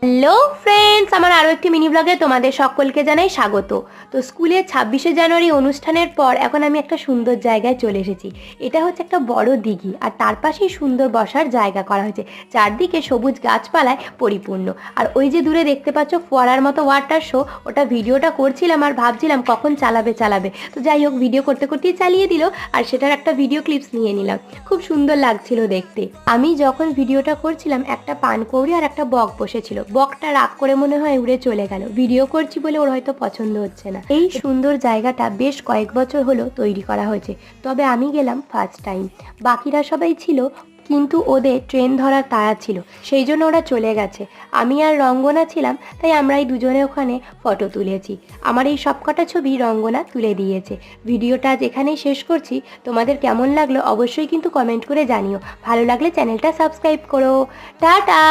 Hello friends, আমার আরও একটি মিনি ব্লগে তোমাদের সকলকে জানাই স্বাগত। তো স্কুলে 26শে জানুয়ারি অনুষ্ঠানের পর এখন আমি একটা সুন্দর জায়গায় চলে এসেছি। এটা হচ্ছে একটা বড় দিঘি, আর তার পাশেই সুন্দর বসার জায়গা করা হয়েছে। চারদিকে সবুজ গাছপালায় পরিপূর্ণ। আর ওই যে দূরে দেখতে পাচ্ছ ফোয়ারার মতো ওয়াটার শো, ওটা ভিডিওটা করছিলাম আর ভাবছিলাম কখন চালাবে। তো যাই হোক, ভিডিও করতে করতেই চালিয়ে দিল, আর সেটার একটা ভিডিও ক্লিপস নিয়ে নিলাম। খুব সুন্দর লাগছিল দেখতে। আমি যখন ভিডিওটা করছিলাম একটা পানকৌড়ি আর একটা বক বসেছিল। বকটা রাগ করে মনে হয় উড়ে চলে গেল। ভিডিও করছি বলে ওর হয়তো পছন্দ হচ্ছে না। এই সুন্দর জায়গাটা বেশ কয়েক বছর হলো তৈরি করা হয়েছে, তবে আমি গেলাম ফার্স্ট টাইম। বাকিরা সবাই ছিল, কিন্তু ওদের ট্রেন ধরার তাড়া ছিল, সেই জন্য ওরা চলে গেছে। আমি আর রঙ্গনা ছিলাম, তাই আমরা এই দুজনে ওখানে ফটো তুলেছি। আমার এই সবকটা ছবি রঙ্গনা তুলে দিয়েছে। ভিডিওটা আজ এখানেই শেষ করছি। তোমাদের কেমন লাগলো অবশ্যই কিন্তু কমেন্ট করে জানিও। ভালো লাগলে চ্যানেলটা সাবস্ক্রাইব করো। টাটা।